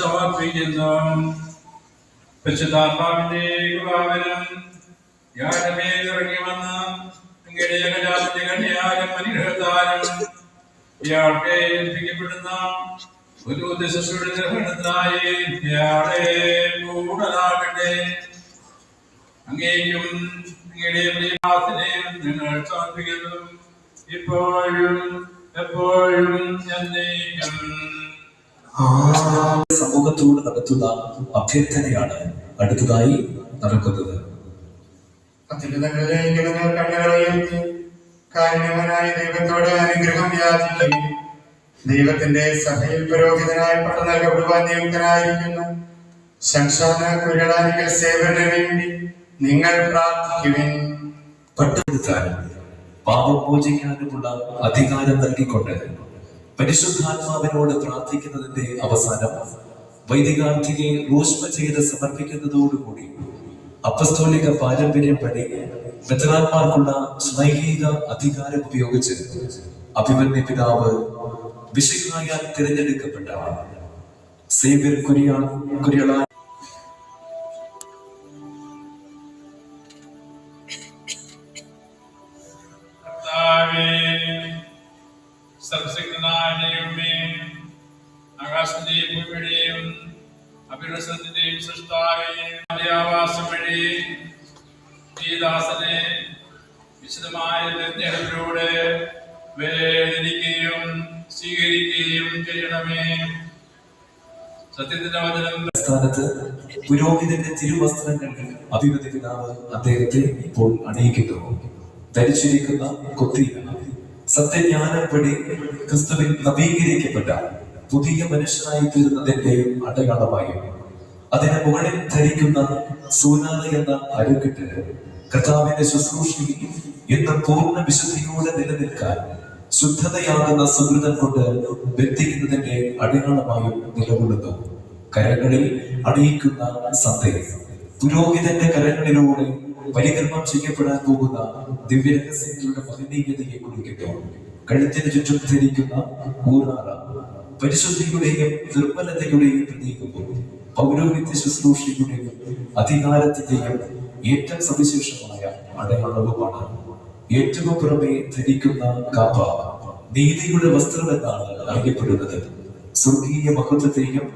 സമർപ്പിക്കുന്നു. പരിശുദ്ധാത്മാവിന്റെ കൃപാവരം യാതൊരു ഇറങ്ങി വന്ന് അങ്ങയുടെ ഏകജാതന്റെ കന്യാലും അനുഗ്രഹത്താലും ഇയാൾക്ക് ഏൽപ്പിക്കപ്പെടുന്ന ഒരു ശുശ്രൂഷയുടെ നിർവഹണത്തിനായി ഇയാളെ കൂടുതലാകട്ടെ. അങ്ങേയും അങ്ങയുടെ പ്രിയദാസനെയും ഞങ്ങൾ സമർപ്പിക്കുന്നു, ഇപ്പോഴും എപ്പോഴും എന്നേക്കും. സമൂഹത്തോട് നടത്തുന്ന അഭ്യർത്ഥനയാണ് അടുത്തതായി നടക്കുന്നത്. കാരുണ്യവാനായ ദൈവത്തോട് അനുഗ്രഹം യാചിക്കും. ദൈവത്തിന്റെ സഭയിൽ പുരോഹിതനായി പട്ടം നൽകപ്പെടുവാൻ നിയുക്തനായിരിക്കുന്ന ശംശാന കുരളാനിക്കൽ സേവനു വേണ്ടി നിങ്ങൾ പ്രാർത്ഥിക്കുവിൻ. പട്ടെടുത്താലും പാപം മോചിക്കാനുമുള്ള അധികാരം നൽകിക്കൊണ്ട് പരിശുദ്ധാത്മാവിനോട് പ്രാർത്ഥിക്കുന്നതിന്റെ അവസാനം വൈദികാർത്ഥിയെ റോഷ്മ ചെയ്ത് സമർപ്പിക്കുന്നതോടുകൂടി അപ്പസ്തോലിക പാരമ്പര്യം പടി മെത്രാന്മാർക്കുള്ള സ്നൈഹിക അധികാരം ഉപയോഗിച്ച് അഭിമന്യ പിതാവ് വിശുദ്ധായാൽ തിരഞ്ഞെടുക്കപ്പെട്ട സേവ്യർ കുര്യളാ സർവശക്തനായ ദൈവമേ, ആകാശത്തിന്റെയും ഭൂമിയുടെയും അഭിനസത്തിന്റെയും സൃഷ്ടാവേ, ആവാസം വഴി ഈ ദാസനെ വിശദമായ നിർദ്ദേശത്തിലൂടെ വേദനിക്കുകയും സ്വീകരിക്കുകയും ചെയ്യണമേ. സത്യത്തിന്റെ വചനം സ്ഥാനത്ത് പുരോഹിതന്റെ തിരുവസ്ത്രങ്ങൾ അഭിമന്യ പിതാവ് അദ്ദേഹത്തെ ഇപ്പോൾ അണിയിക്കുന്നു. ധരിച്ചിരിക്കുന്ന കൊത്തിയ സത്യജ്ഞാനം വഴി ക്രിസ്തുവിൽ നവീകരിക്കപ്പെട്ട പുതിയ മനുഷ്യനായി തീർന്നതിന്റെ അടയാളമായും അതിന് മുകളിൽ ധരിക്കുന്ന സൂനാന എന്ന അരക്കെട്ട് കർത്താവിന്റെ ശുശ്രൂഷയിൽ എന്ന പൂർണ്ണ വിശുദ്ധിയോടെ നിലനിൽക്കാൻ ശുദ്ധതയാകുന്ന സുഹൃതം കൊണ്ട് ബന്ധിക്കുന്നതിന്റെ അടയാളമായും നിലകൊള്ളുന്നു. കരങ്ങളിൽ അണിയിക്കുന്ന സന്ദേശം പുരോഹിതന്റെ കരങ്ങളിലൂടെ പരികർമ്മം ചെയ്യപ്പെടാൻ പോകുന്ന ദിവ്യരഹസ്യങ്ങളുടെ മഹനീയതയെ കുറിക്കുന്നു. കഴുത്തിന് ചുറ്റും ധരിക്കുന്ന ഊറാറ പരിശുദ്ധിയുടെയും നിർമ്മലതയുടെയും പ്രതീകവും പൗരോഹിത്യ ശുശ്രൂഷയുടെയും അധികാരത്തിന്റെയും ഏറ്റവും സവിശേഷമായ അടയാളവുമാണ്. ഏറ്റവും പുറമെ ധരിക്കുന്ന കാപ്പ നീതിയുടെ വസ്ത്രമെന്നാണ് അറിയപ്പെടുന്നത്. സ്വർഗീയ മഹത്വത്തെയും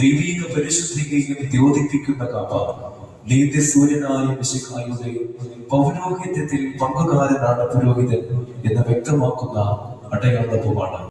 ദൈവീക പരിശുദ്ധിയെയും ദ്യോതിപ്പിക്കുന്ന കാപ്പ നീതിസൂര്യനായ മിശിഹായുടെ പൗരോഹിത്യത്തിൽ പങ്കുകാരനാണ് പുരോഹിതൻ എന്ന് വ്യക്തമാക്കുന്ന അടയാളവുമാണ്.